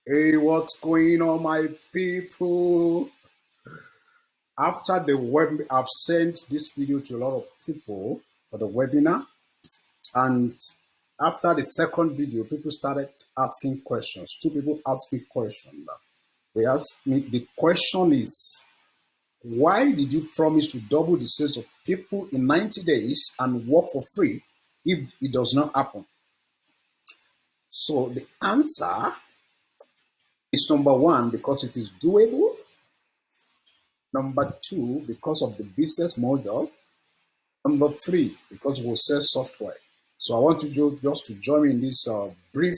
Hey, what's going on, my people? After the web, I've sent this video to a lot of people for the webinar, and after the second video, people started asking questions. Two people asked me questions. They asked me, the question is, why did you promise to double the sales of people in 90 days and work for free if it does not happen? So the answer is number one, because it is doable. Number two, because of the business model. Number three, because we'll sell software. So I want you just to join me in this brief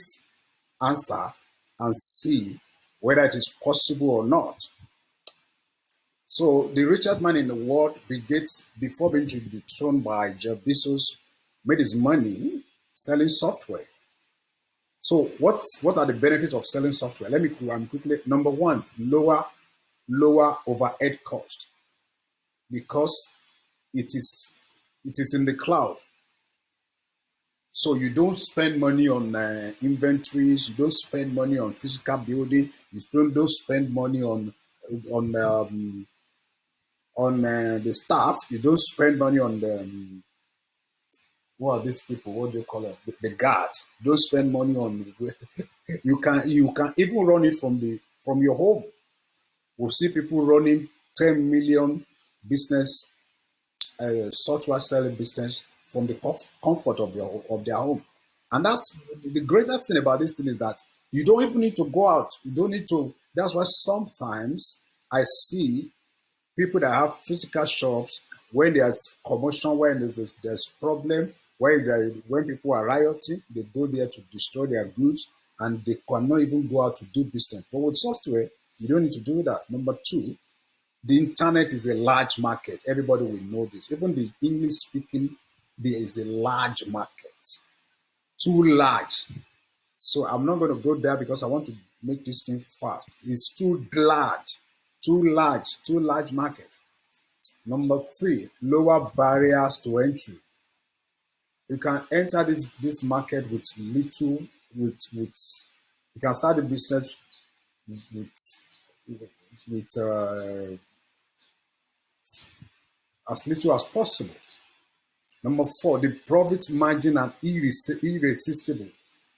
answer and see whether it is possible or not. So the richest man in the world, Bill Gates, before being dethroned by Jeff Bezos, made his money selling software. So what are the benefits of selling software? Let me quickly. Number one, lower overhead cost, because it is in the cloud. So you don't spend money on inventories. You don't spend money on physical building. You don't spend money on um, the staff. You don't spend money on the what are these people? What do you call it? The guard. You don't spend money on. You can even run it from your home. We'll see people running 10 million business software selling business from the comfort of their home. And that's the greatest thing about this thing, is that you don't even need to go out. You don't need to. That's why sometimes I see people that have physical shops, when there's commotion, when there's problem, when people are rioting, they go there to destroy their goods, and they cannot even go out to do business. But with software, you don't need to do that. Number two, the internet is a large market. Everybody will know this. Even the English speaking, there is a large market. Too large. So I'm not going to go there because I want to make this thing fast. It's too large. Too large market. Number three, lower barriers to entry. You can enter this market with little, with you can start a business with as little as possible. Number four, the profit margin are irresistible.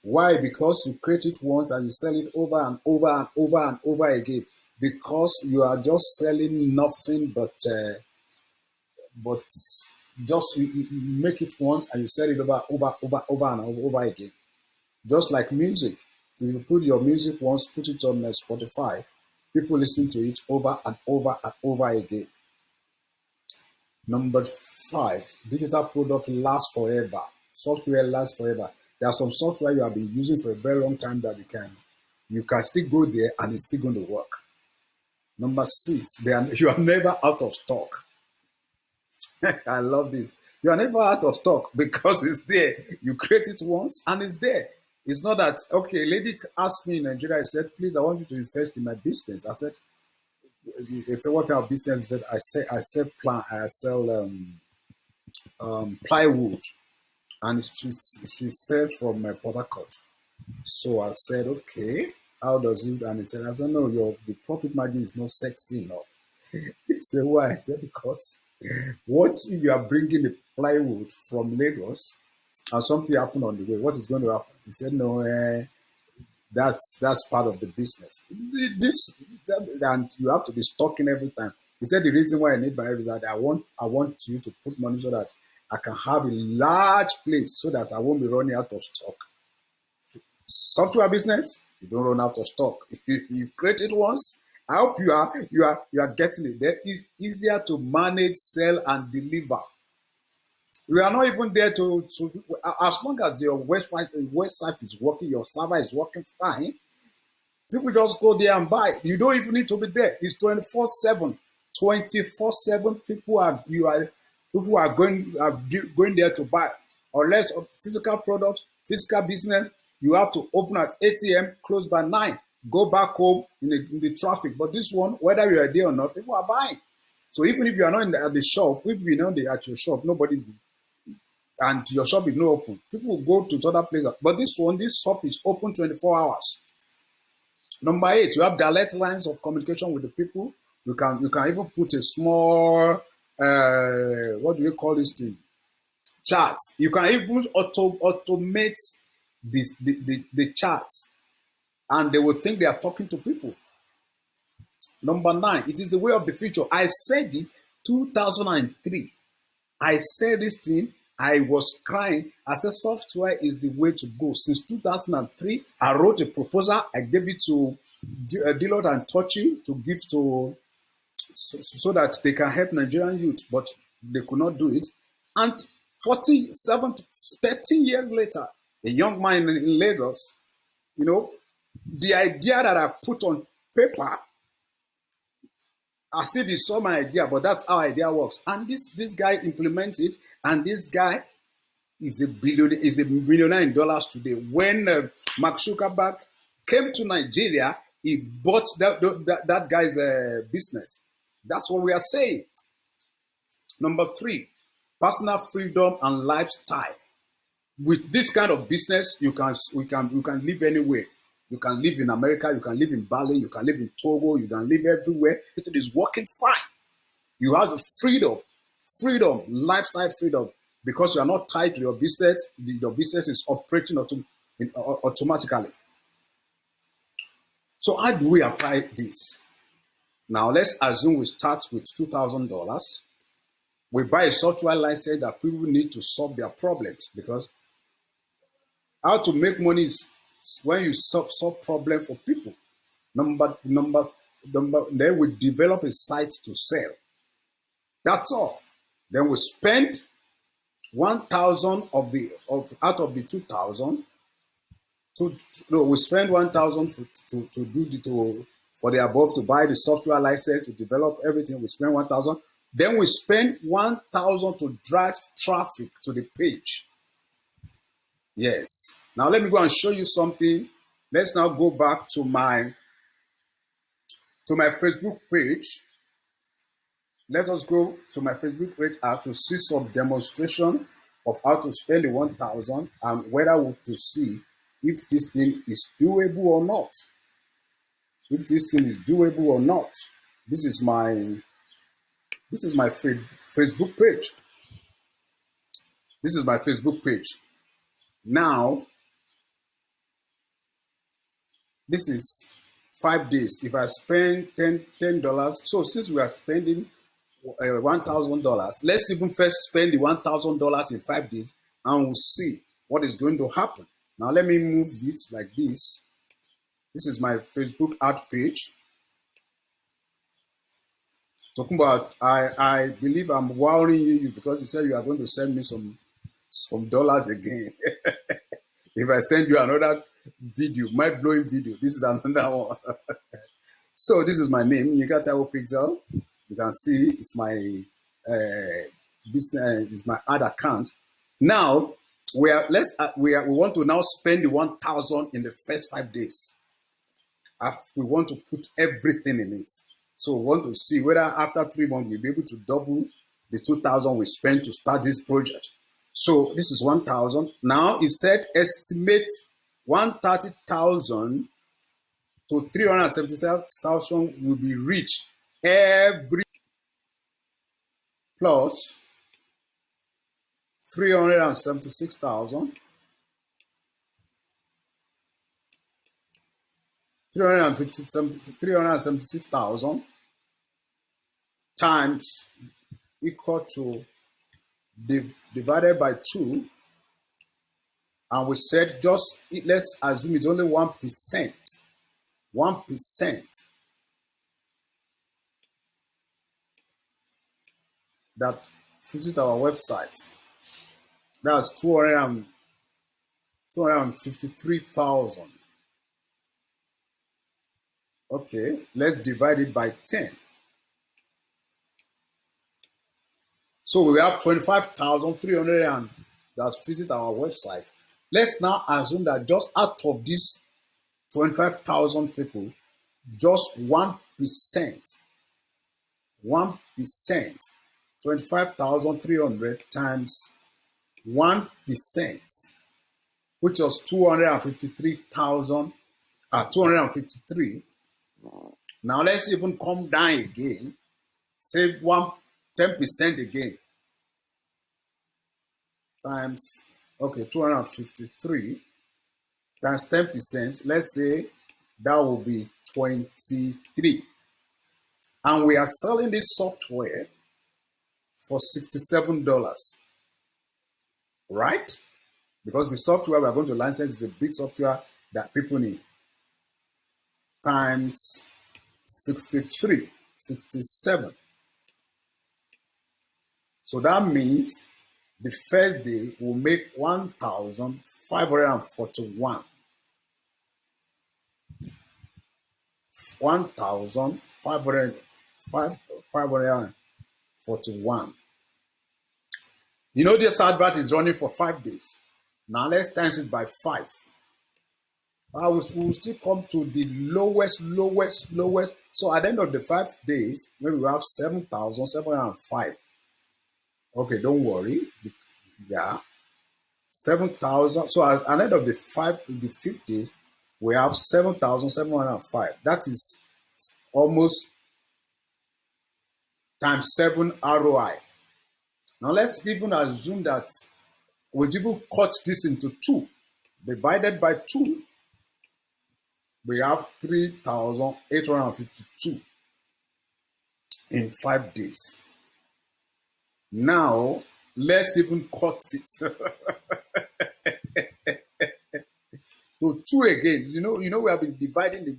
Why? Because you create it once and you sell it over and over and over and over again. Because you are just selling nothing but just you make it once and you sell it over and over again. Just like music, if you put your music once, put it on Spotify, people listen to it over and over and over again. Number five, digital product lasts forever. Software lasts forever. There are some software you have been using for a very long time that you can still go there and it's still going to work. Number six, you are never out of stock. I love this. You are never out of stock because it's there. You create it once and it's there. It's not that, okay, a lady asked me in Nigeria, I said, please, I want you to invest in my business. I said, it's a what kind of business? He said, I sell plywood, and she said from Port Harcourt. So I said, okay, how does it? And he said, I said, no, the profit margin is not sexy enough. He said, why? I said, because what if you are bringing the plywood from Lagos and something happened on the way? What is going to happen? He said, no, that's part of the business. And you have to be stocking every time. He said the reason why I need my is that I want you to put money so that I can have a large place so that I won't be running out of stock. Software business, you don't run out of stock. You create it once. I hope you are getting it. That is easier to manage, sell, and deliver. We are not even there to as long as your website is working, your server is working fine. People just go there and buy. You don't even need to be there. It's 24/7. 24/7 people are going there to buy. Unless a physical product, physical business, you have to open at 8 a.m., close by 9, go back home in the traffic. But this one, whether you are there or not, people are buying. So even if you are not at the shop, if you're not at your shop, nobody, and your shop is not open, people will go to other places. But this shop is open 24 hours. Number 8, you have direct lines of communication with the people. You can even put a small what do you call this thing? Chat. You can even automate the chats, and they will think they are talking to people. Number 9, it is the way of the future. I said it 2003. I said this thing. I was crying. I said software is the way to go. Since 2003, I wrote a proposal. I gave it to Deloitte and Touchy to give to so that they can help Nigerian youth, but they could not do it. And 47, 13 years later, a young man in Lagos, the idea that I put on paper, as if he saw my idea, but that's how idea works. And this guy implements it, and this guy is a millionaire in dollars today. When Mark Zuckerberg came to Nigeria, he bought that guy's business. That's what we are saying. Number 3, personal freedom and lifestyle. With this kind of business, you can live anywhere. You can live in America, you can live in Bali, you can live in Togo, you can live everywhere. It is working fine. You have freedom, lifestyle freedom, because you are not tied to your business. Your business is operating automatically. So how do we apply this? Now let's assume we start with $2,000. We buy a software license that people need to solve their problems, because how to make money is when you solve problem for people. Then we develop a site to sell. That's all. Then we spend 1,000 out of the 2,000. We spend 1,000 for the above, to buy the software license, to develop everything. We spend 1,000. Then we spend 1,000 to drive traffic to the page. Yes. Now let me go and show you something. Let's now go back to my Facebook page. Let us go to my Facebook page to see some demonstration of how to spend the 1,000 and whether we to see if this thing is doable or not. If this thing is doable or not. This is my Facebook page. This is my Facebook page. Now, this is 5 days. If I spend $10, so since we are spending $1,000, let's even first spend the $1,000 in 5 days, and we'll see what is going to happen. Now let me move it like this. This is my Facebook ad page. Talking about, I believe I'm wowing you because you said you are going to send me some dollars again. If I send you another video, mind-blowing video, this is another one. So this is my name, Yinka Taiwo Pixel. You can see it's my business, it's my ad account. Now we want to now spend the 1,000 in the first 5 days. We want to put everything in it. So we want to see whether after 3 months we'll be able to double the 2,000 we spent to start this project. So this is 1,000. Now it said estimate 130,000 to 377,000 will be reached every plus 376,000. 376,000 times equal to divided by 2, and we said let's assume it's only 1%. 1% that visit our website. That's 253,000. Okay, let's divide it by 10. So we have 25,300 that visit our website. Let's now assume that just out of these 25,000 people, just 1%, 25,300 times 1%, which was 253,000, 253. Now let's even come down again. Say 10% again. Times, okay, 253 times 10%. Let's say that will be 23. And we are selling this software for $67. Right? Because the software we're going to license is a big software that people need. Times 63, 67. So that means the first day will make 1,541. 1,541. You know, this advert is running for 5 days. Now let's times it by 5. We will still come to the lowest. So at the end of the 5 days, maybe we have 7,705. Okay, don't worry. Yeah. 7,000. So at the end of the 5th days, we have 7,705. That is almost times 7 ROI. Now let's even assume that we even cut this into 2. Divided by 2, we have 3,852 in 5 days. Now let's even cut it to 2 again. You know, we have been dividing.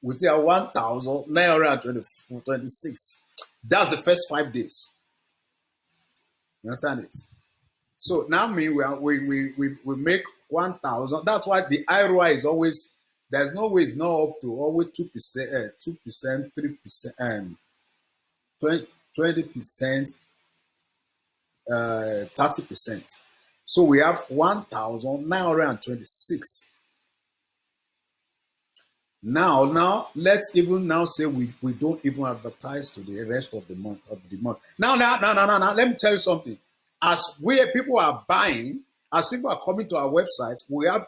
We say 1,926. That's the first 5 days. You understand it? So now we make 1,000. That's why the ROI is always, there's no way it's not up to always 2%, 2%, 3%, 20%, 30%. So we have 1,926. Now let's even now say we don't even advertise to the rest of the month Now, let me tell you something. As people are buying, as people are coming to our website, we have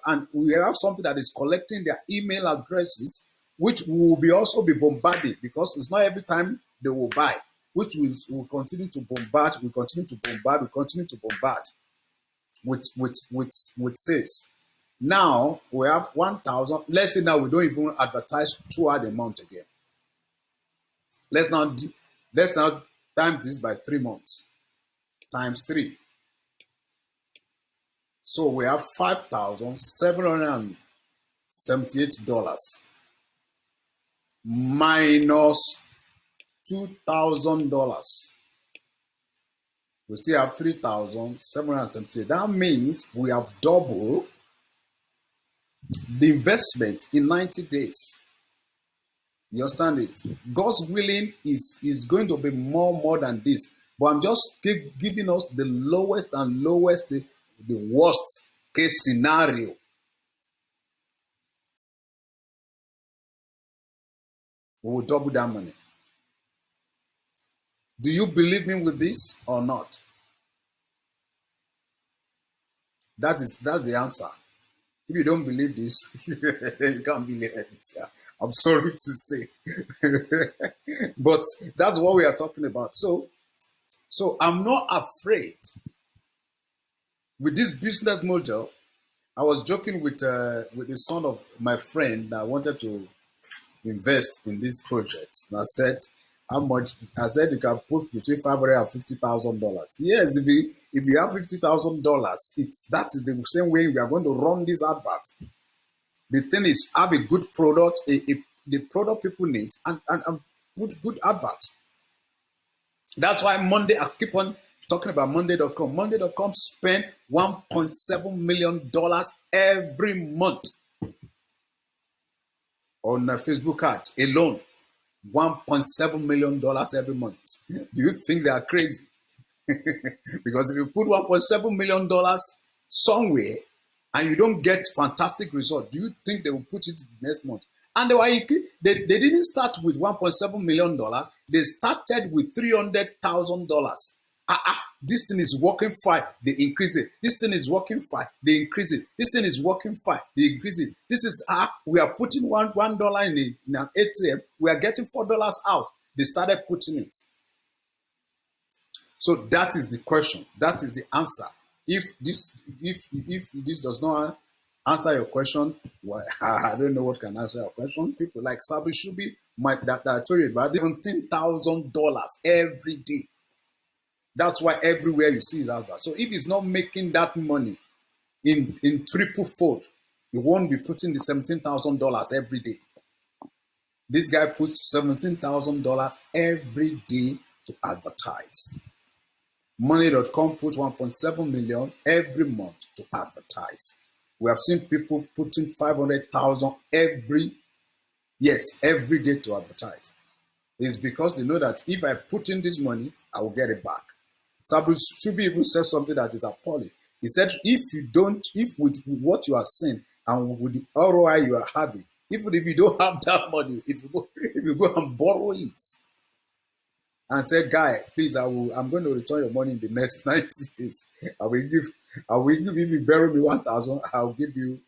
something that is collecting their email addresses, which will also be bombarded, because it's not every time they will buy, which will continue to bombard. We continue to bombard with sales. Now we have 1,000. Let's say now we don't even advertise throughout the month again. Let's now times this by 3 months. Times 3. So we have $5,778 minus $2,000. We still have 3,778. That means we have doubled the investment in 90 days. You understand it? God's willing is going to be more than this. But I'm just giving us the lowest, the worst case scenario. We will double that money. Do you believe me with this or not? That's the answer. If you don't believe this, then you can't believe it. I'm sorry to say. But that's what we are talking about. So I'm not afraid with this business model. I was joking with the son of my friend that wanted to invest in this project. And I said, how much? I said you can put between $500,000 and $50,000. Yes, if you have $50,000, that is the same way we are going to run this advert. The thing is, have a good product, the product people need, and put good advert. That's why Monday, I keep on talking about Monday.com. Monday.com spend $1.7 million every month on a Facebook ad alone. $1.7 million every month. Do you think they are crazy? Because if you put $1.7 million somewhere and you don't get fantastic results, do you think they will put it next month? And they didn't start with $1.7 million. They started with $300,000. This thing is working fine, they increase it. This thing is working fine, they increase it. This thing is working fine, they increase it. This is we are putting $1 in an ATM, we are getting $4 out. They started putting it. So that is the question. That is the answer. If this does not answer your question, well, I don't know what can answer your question. People like Sabi Shubi, that I told you about, $17,000 every day. That's why everywhere you see is out there. So if he's not making that money in triple fold, he won't be putting the $17,000 every day. This guy puts $17,000 every day to advertise. Money.com puts 1.7 million every month to advertise. We have seen people putting 500,000 every day to advertise. It's because they know that if I put in this money, I will get it back. Sabu Shubi even said something that is appalling. He said, if with what you are seeing and with the ROI you are having, even if you don't have that money, if you go and borrow it and say, guy, please, I'm going to return your money in the next 90 days. I will give if you borrow me 1,000, I'll give you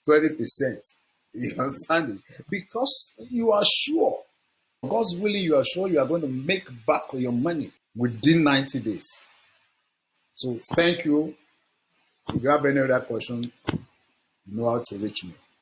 20%. You understand it? Because you are sure, God's willing, you are sure you are going to make back your money within 90 days. So thank you. If you have any other question, you know how to reach me.